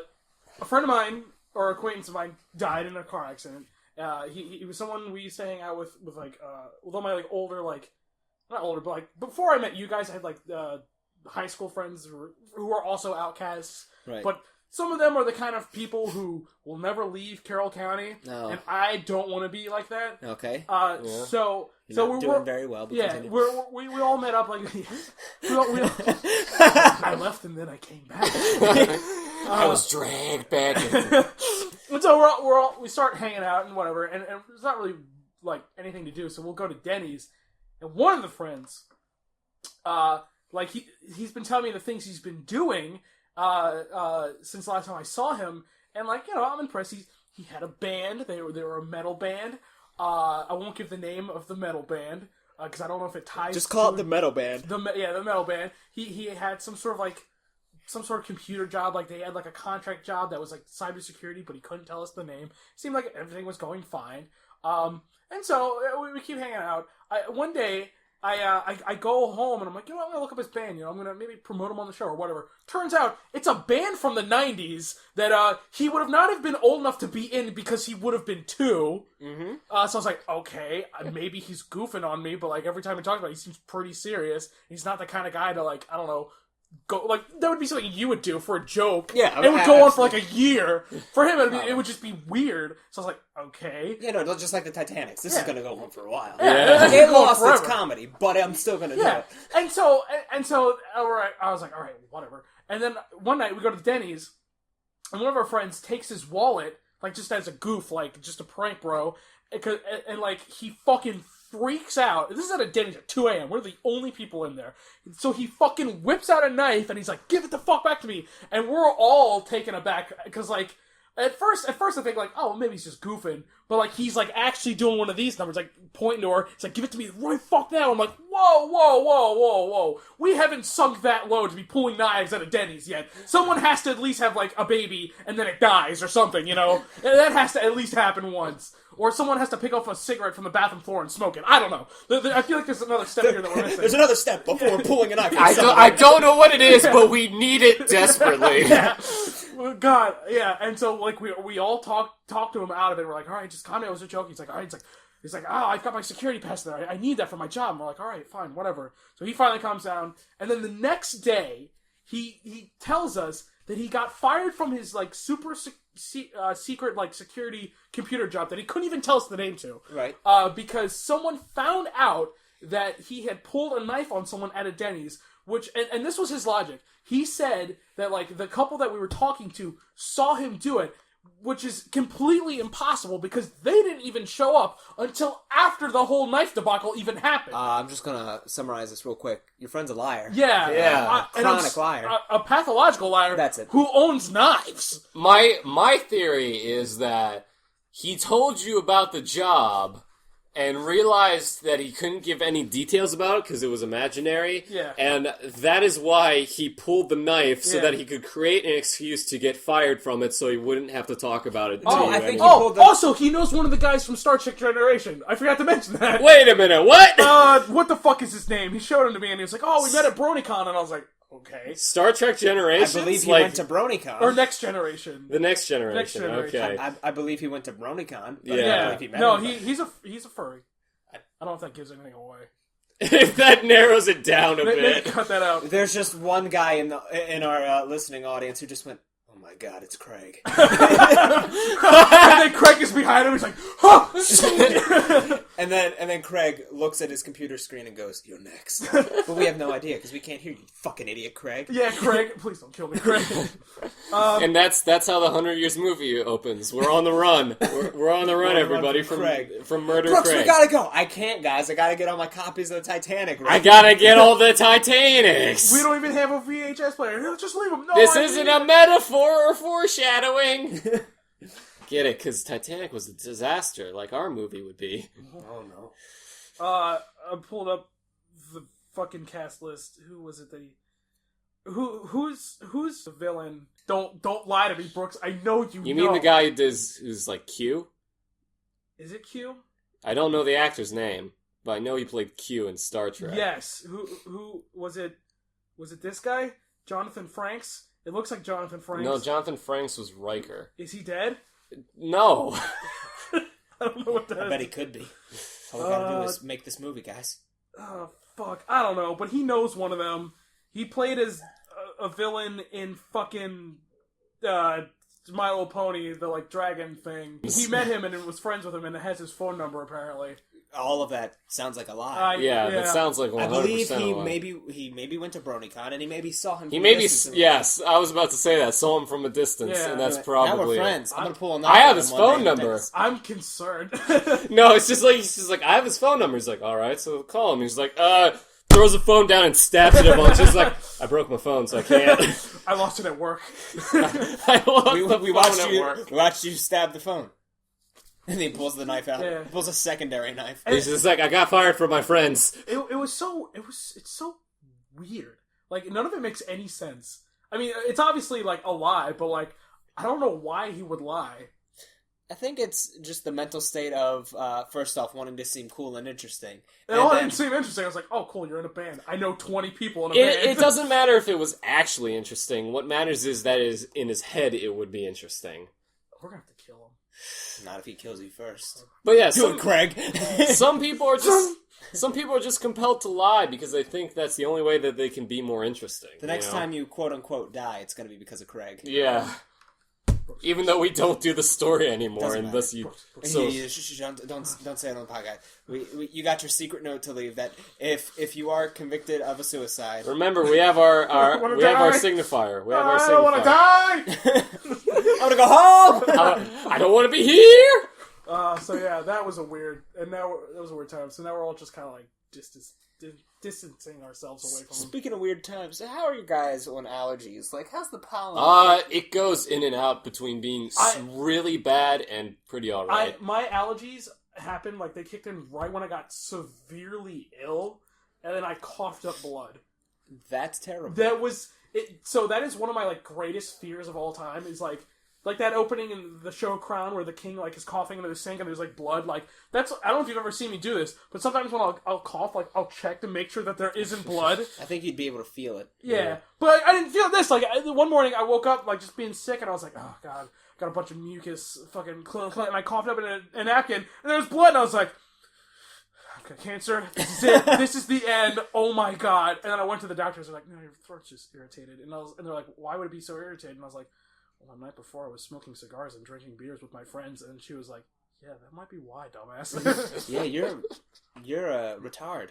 friend of mine or acquaintance of mine died in a car accident. He was someone we used to hang out with like although my like older like not older but like before I met you guys I had like high school friends who were also outcasts. Right. But some of them are the kind of people who will never leave Carroll County, and I don't want to be like that. Okay. So You're we're doing very well. But yeah, continue. we all met up like I left and then I came back. I was dragged back. And so we start hanging out and whatever, and there's not really like anything to do, so we'll go to Denny's, and one of the friends, like he's been telling me the things he's been doing since the last time I saw him, and like I'm impressed. He had a band. They were a metal band. I won't give the name of the metal band because I don't know if it ties. Just call it the metal band. The metal band. He had some sort of computer job. Like they had like a contract job that was like cybersecurity, but he couldn't tell us the name. Seemed like everything was going fine. And so we keep hanging out. One day. I go home and I'm like, I'm gonna look up his band. I'm gonna maybe promote him on the show or whatever. Turns out it's a band from the '90s that he would not have been old enough to be in because he would have been 2. Mm-hmm. So I was like, okay, maybe he's goofing on me, but like every time we talk about it, he seems pretty serious. He's not the kind of guy to like I don't know. Go like that would be something you would do for a joke. Yeah, it would go on for like a year. For him, it would just be weird. So I was like, okay, just like the Titanic. This is gonna go on for a while. Yeah. It lost its comedy, but I'm still gonna do it. And so, all right, I was like, all right, whatever. And then one night we go to Denny's, and one of our friends takes his wallet, like just as a goof, like just a prank, bro, and like he fucking freaks out. This is at a Denny's at 2 a.m. We're the only people in there. So he fucking whips out a knife and he's like, give it the fuck back to me. And we're all taken aback because like, at first I think like, oh, maybe he's just goofing. But like, he's like actually doing one of these numbers, like pointing to her. He's like, give it to me right fuck now. I'm like, whoa. We haven't sunk that low to be pulling knives at a Denny's yet. Someone has to at least have like a baby and then it dies or something, That has to at least happen once. Or someone has to pick up a cigarette from the bathroom floor and smoke it. I don't know. I feel like there's another step here that we're missing. There's another step before pulling a knife. I don't know what it is, but we need it desperately. Yeah. God, yeah. And so like we all talk to him out of it. We're like, all right, just calm down. It was a joke. He's like, all right. He's like, I've got my security pass there. I need that for my job. And we're like, all right, fine, whatever. So he finally calms down. And then the next day, he tells us that he got fired from his like super secret like security computer job that he couldn't even tell us the name to. Right. Because someone found out that he had pulled a knife on someone at a Denny's, which and this was his logic. He said that like the couple that we were talking to saw him do it, which is completely impossible because they didn't even show up until after the whole knife debacle even happened. I'm just gonna summarize this real quick. Your friend's a liar. Yeah. Chronic liar. A pathological liar. That's it. Who owns knives. My theory is that he told you about the job and realized that he couldn't give any details about it because it was imaginary. Yeah. And that is why he pulled the knife so that he could create an excuse to get fired from it so he wouldn't have to talk about it to you. I think anymore. he pulled the... Also, he knows one of the guys from Star Trek Generation. I forgot to mention that. Wait a minute, what? What the fuck is his name? He showed him to me and he was like, oh, we met at BronyCon, and I was like, okay. Star Trek Generations? I believe he went to BronyCon. Or Next Generation. The Next Generation, okay. I believe he went to BronyCon. Yeah. He's a furry. I don't know if that gives anything away. If that narrows it down a bit. Cut that out. There's just one guy in our listening audience who just went, oh my god, it's Craig. And then Craig is behind him. He's like, huh! and then Craig looks at his computer screen and goes, "You're next." But we have no idea because we can't hear you, fucking idiot, Craig. Yeah, Craig. Please don't kill me, Craig. And that's how the 100 Years movie opens. We're on the run. We're on the run, everybody, from Murder Brooks, Craig. we gotta go. I can't, guys. I gotta get all my copies of the Titanic. Right? I gotta get all the Titanics. We don't even have a VHS player. Just leave him. No, This isn't a metaphor or foreshadowing. Get it? Because Titanic was a disaster, like our movie would be. Oh no. I pulled up the fucking cast list. Who was it that he? Who's the villain? Don't lie to me, Brooks. I know you. You mean the guy who's like Q? Is it Q? I don't know the actor's name, but I know he played Q in Star Trek. Yes. Who was it? Was it this guy? Jonathan Frakes? It looks like Jonathan Frakes. No, Jonathan Frakes was Riker. Is he dead? No. I don't know what that is. I bet he could be. All we gotta do is make this movie, guys. Oh, fuck. I don't know, but he knows one of them. He played as a villain in fucking My Little Pony, the, like, dragon thing. He met him and was friends with him and has his phone number, apparently. All of that sounds like a lie. Yeah, that sounds like 100% I believe a lie. he maybe went to BronyCon and he maybe saw him. Yes, I was about to say that. Saw him from a distance, and that's probably now we're friends. I'm gonna pull a I have his phone number. I'm concerned. No, it's just like he's just like I have his phone number. He's like, all right, so call him. He's like, throws the phone down and stabs it a bunch. He's like, I broke my phone, so I can't. I lost it at work. We watched you stab the phone. And he pulls the knife out. Yeah. He pulls a secondary knife. He's just like, I got fired from my friends. It's so weird. Like, none of it makes any sense. I mean, it's obviously, like, a lie, but, like, I don't know why he would lie. I think it's just the mental state of, first off, wanting to seem cool and interesting. It all didn't seem interesting. I was like, oh, cool, you're in a band. I know 20 people in a band. It doesn't matter if it was actually interesting. What matters is that in his head it would be interesting. We're gonna have to kill him. Not if he kills you first. But yeah, Craig. Some people are just compelled to lie because they think that's the only way that they can be more interesting. The next time you quote unquote die, it's going to be because of Craig. Yeah. Even though we don't do the story anymore, unless you. So don't say it on the podcast. You got your secret note to leave that if you are convicted of a suicide. Remember, we have our signifier. We have our signifier. I don't want to die. I want to go home. I don't want to be here. So yeah, that was a weird time. So now we're all just kind of like distancing ourselves away from them. Speaking of weird times, how are you guys on allergies? Like, how's the pollen? It goes in and out between being really bad and pretty alright. My allergies happened, like, they kicked in right when I got severely ill, and then I coughed up blood. That's terrible. That was it. So that is one of my, like, greatest fears of all time. Is like that opening in the show Crown where the king, like, is coughing into the sink and there's, like, blood. Like, that's, I don't know if you've ever seen me do this, but sometimes when I'll cough, like, I'll check to make sure that there isn't blood. I think you'd be able to feel it. Yeah. But I didn't feel this. Like, one morning I woke up, like, just being sick, and I was like, oh, God, got a bunch of mucus, fucking, and I coughed up in a napkin, and there was blood, and I was like, okay, cancer, this is it, this is the end, oh my God. And then I went to the doctors, they're like, no, your throat's just irritated. And they're like, why would it be so irritated? And I was like, well, the night before I was smoking cigars and drinking beers with my friends, and she was like, yeah, that might be why, dumbass. Yeah, you're a retard.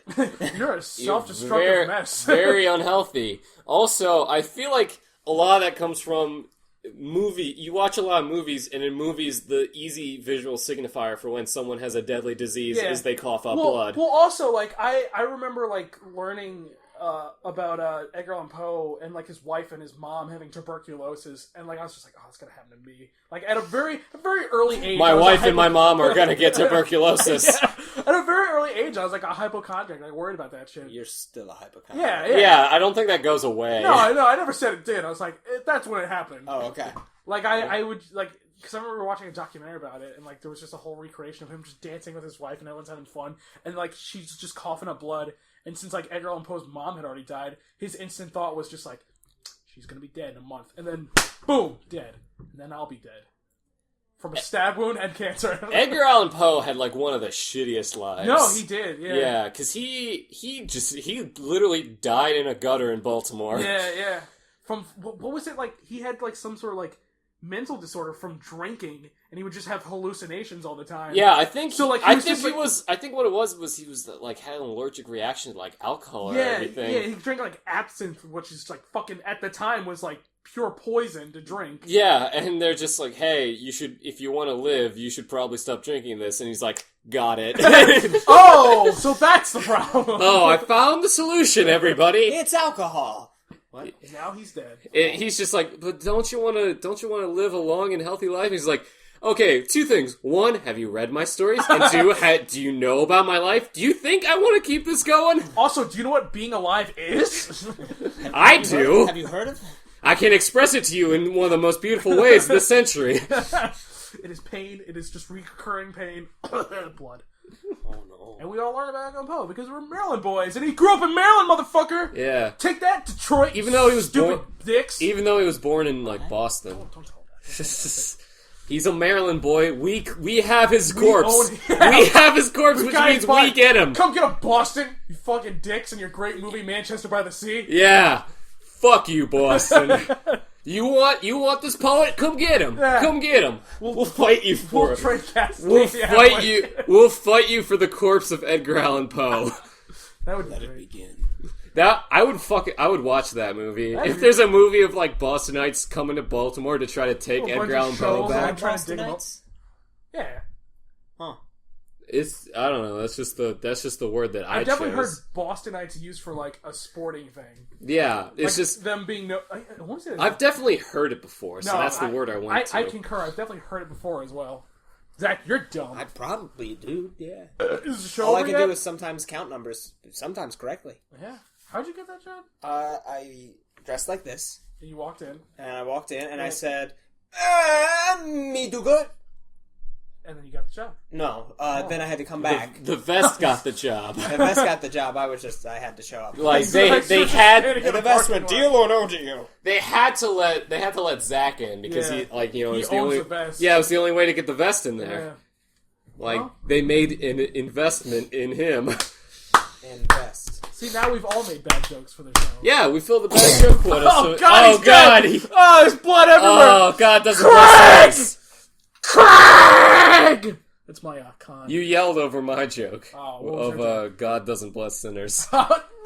You're a self-destructive mess. Very unhealthy. Also, I feel like a lot of that comes from you watch a lot of movies, and in movies, the easy visual signifier for when someone has a deadly disease is they cough up blood. Well, also, like, I remember, like, learning about Edgar Allen Poe and, like, his wife and his mom having tuberculosis, and, like, I was just like, oh, it's gonna happen to me. Like, at a very early age, my wife and my mom are gonna get tuberculosis. Yeah. At a very early age, I was like a hypochondriac. I worried about that shit. You're still a hypochondriac. Yeah. I don't think that goes away. No, I never said it did. I was like, that's when it happened. Oh, okay. Like, I would, like, because I remember watching a documentary about it, and, like, there was just a whole recreation of him just dancing with his wife, and everyone's having fun, and, like, she's just coughing up blood, and since, like, Edgar Allan Poe's mom had already died, his instant thought was just like, she's gonna be dead in a month, and then, boom, dead. And then I'll be dead. From a stab wound and cancer. Edgar Allan Poe had, like, one of the shittiest lives. No, he did, yeah. Yeah, because he literally died in a gutter in Baltimore. Yeah. from what was it like? He had like some sort of like mental disorder from drinking, and he would just have hallucinations all the time. Yeah, I think so. Like, I think what it was he was like had an allergic reaction to like alcohol or everything. Yeah, he drank like absinthe, which is like fucking at the time was like pure poison to drink. Yeah, and they're just like, hey, if you want to live, you should probably stop drinking this. And he's like, got it. Oh, so that's the problem. Oh, I found the solution, everybody. It's alcohol. What? Now he's dead. He's just like, but don't you want to live a long and healthy life? He's like, okay, 2 things. 1, have you read my stories? And 2, do you know about my life? Do you think I want to keep this going? Also, do you know what being alive is? I do. Have you heard of it? I can express it to you in one of the most beautiful ways of this century. It is pain. It is just recurring pain. Blood. Oh no. And we all learn about Edgar Allan Poe because we're Maryland boys, and he grew up in Maryland, motherfucker. Yeah. Take that, Detroit. Even though he was stupid dicks. Even though he was born in like Boston. Don't tell that. He's a Maryland boy. We have his corpse. We have his corpse, which means we get him. Come get him, Boston. You fucking dicks, and your great movie Manchester by the Sea. Yeah. Fuck you, Boston. You want this poet? Come get him. Yeah. Come get him. We'll fight you for it. We'll fight you. We'll fight you for the corpse of Edgar Allan Poe. That would Let it begin. I would watch that movie. If there's a movie of like Bostonites coming to Baltimore to try to take Edgar Allan Poe back. Bostonites? Yeah. Huh. I don't know. That's just the word that I I've definitely heard chose. Bostonites used for like a sporting thing. Yeah, it's like just them being I've definitely heard it before, so that's the word I went to. I concur. I've definitely heard it before as well. Zach, you're dumb. I probably do. Yeah. Is the show All I over can yet? do is sometimes count numbers, sometimes correctly. Yeah. How'd you get that job? I dressed like this, And you walked in, and I walked in, and I said, "Me do good." and then you got the job. No. Then I had to come back. The vest got the job. The vest got the job. I had to show up. Like they had the vest went deal or no deal. They had to let Zach in because Yeah. it was He the owns only the vest. Yeah, it was the only way to get the vest in there. Yeah. Like Well. they made an investment in him. And vest. See, now we've all made bad jokes for the show. Yeah, we filled the bad joke quota. Oh, God, he's God! dead. Oh, there's blood everywhere! Oh God! Doesn't Craig! bless us. Craig! That's my con. You yelled over my joke Oh, what was your of God doesn't bless sinners.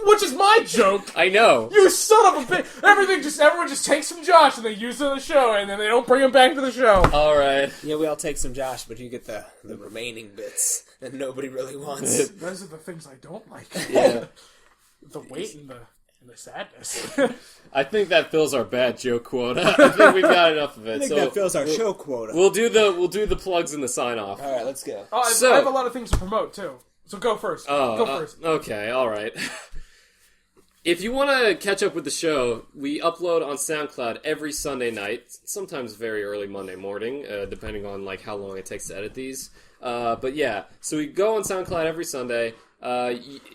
Which is my joke! I know. You son of a bitch! Everyone just takes from Josh and they use it in the show, and then they don't bring him back to the show. All right. Yeah, we all take some Josh, but you get the remaining bits that nobody really wants. Those are the things I don't like. Yeah. The weight and the sadness. I think that fills our bad joke quota. I think we've got enough of it. I think so that fills our show quota. We'll do the plugs and the sign off. All right, let's go. Oh, I have a lot of things to promote too. So go first. Go first. Okay, all right. If you want to catch up with the show, we upload on SoundCloud every Sunday night, sometimes very early Monday morning, depending on like how long it takes to edit these. But yeah, so we go on SoundCloud every Sunday.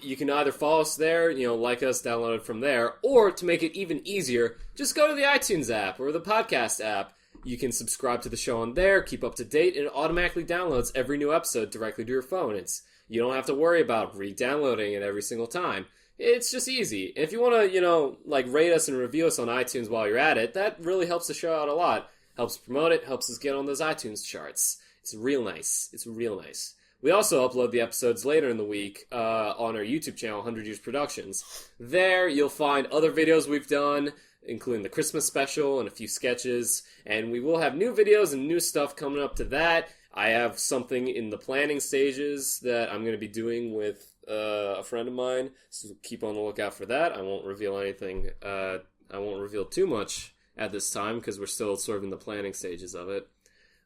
You can either follow us there, like us, download it from there, or to make it even easier, just go to the iTunes app or the podcast app. You can subscribe to the show on there, keep up to date, and it automatically downloads every new episode directly to your phone. You don't have to worry about re-downloading it every single time. It's just easy. And if you want to, rate us and review us on iTunes while you're at it, that really helps the show out a lot. Helps promote it, helps us get on those iTunes charts. It's real nice. It's real nice. We also upload the episodes later in the week on our YouTube channel, 100 Years Productions. There, you'll find other videos we've done, including the Christmas special and a few sketches. And we will have new videos and new stuff coming up to that. I have something in the planning stages that I'm going to be doing with a friend of mine, so keep on the lookout for that. I won't reveal anything. I won't reveal too much at this time because we're still sort of in the planning stages of it.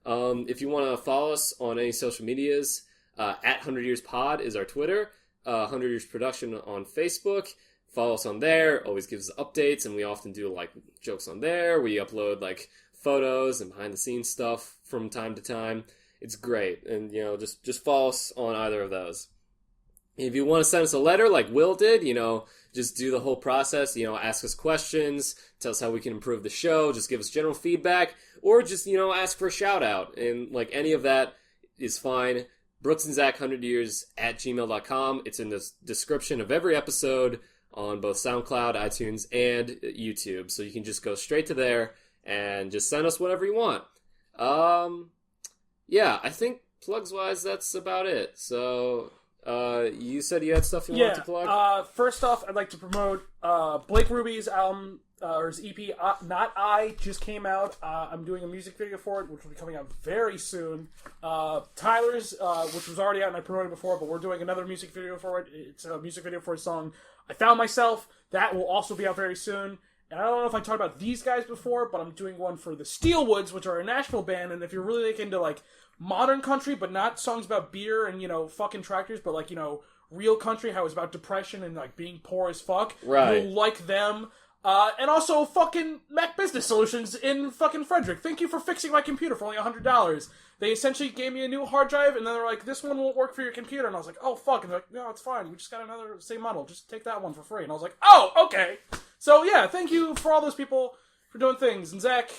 If you want to follow us on any social medias, at 100 Years Pod is our Twitter, 100 Years Production on Facebook. Follow us on there. Always gives us updates, and we often do jokes on there. We upload photos and behind the scenes stuff from time to time. It's great, and just follow us on either of those. If you want to send us a letter like Will did, just do the whole process, ask us questions, tell us how we can improve the show, just give us general feedback, or just, ask for a shout out. And any of that is fine. Brooks and Zach 100 Years at gmail.com. It's in the description of every episode on both SoundCloud, iTunes, and YouTube. So you can just go straight to there and just send us whatever you want. Yeah, I think plugs-wise, that's about it. So, you said you had stuff you wanted to plug? First off, I'd like to promote Blake Ruby's album, or his EP, Not I, just came out. I'm doing a music video for it, which will be coming out very soon. Tyler's, which was already out and I promoted before, but we're doing another music video for it. It's a music video for his song, I Found Myself. That will also be out very soon. And I don't know if I talked about these guys before, but I'm doing one for the Steelwoods, which are a Nashville band, and if you're really like into, like, modern country, but not songs about beer and, fucking tractors, but, like, real country, how it's about depression and, like, being poor as fuck. Right. You'll like them. And also fucking Mac Business Solutions in fucking Frederick. Thank you for fixing my computer for only $100. They essentially gave me a new hard drive, and then they're like, this one won't work for your computer. And I was like, oh, fuck. And they're like, no, it's fine. We just got another same model. Just take that one for free. And I was like, oh, okay. So, yeah, thank you for all those people for doing things. And Zach,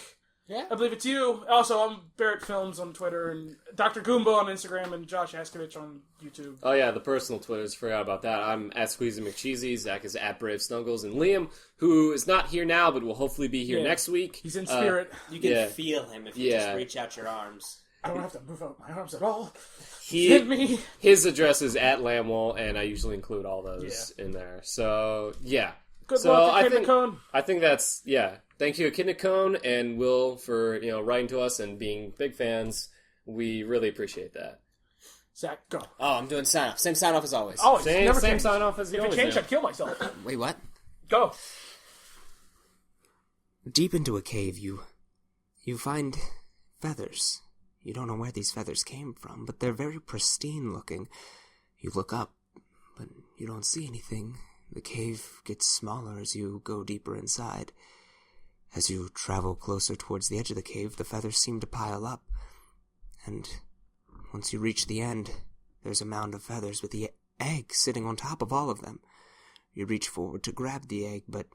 yeah, I believe it's you. Also, I'm Barrett Films on Twitter, and Dr. Goomba on Instagram, and Josh Askovich on YouTube. Oh, yeah, the personal Twitters. Forgot about that. I'm at Squeezy McCheesy. Zach is at Brave Snuggles. And Liam, who is not here now, but will hopefully be here next week. He's in spirit. You can feel him if you just reach out your arms. I don't have to move out my arms at all. Hit me. His address is at Lamwell, and I usually include all those in there. So, yeah. Good luck to Kidney Cone. I think that's, Thank you, Kidney Cone and Will, for, writing to us and being big fans. We really appreciate that. Zach, go. Oh, I'm doing sign-off. Same sign-off as always. Always. Same sign-off as you always do. If it changed, I'd kill myself. Wait, what? Go. Deep into a cave, you find feathers. You don't know where these feathers came from, but they're very pristine looking. You look up, but you don't see anything. The cave gets smaller as you go deeper inside. As you travel closer towards the edge of the cave, the feathers seem to pile up. And once you reach the end, there's a mound of feathers with the egg sitting on top of all of them. You reach forward to grab the egg, but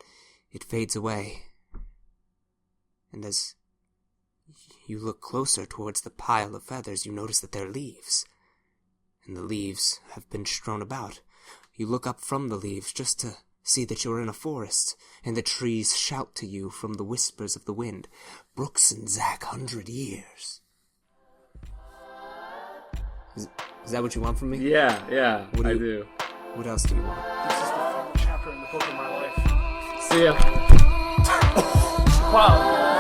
it fades away. And as you look closer towards the pile of feathers, you notice that they're leaves. And the leaves have been strewn about. You look up from the leaves just to see that you're in a forest, and the trees shout to you from the whispers of the wind. Brooks and Zach, 100 years. Is that what you want from me? Yeah, I do. What else do you want? This is the final chapter in the book of my life. See ya. Wow.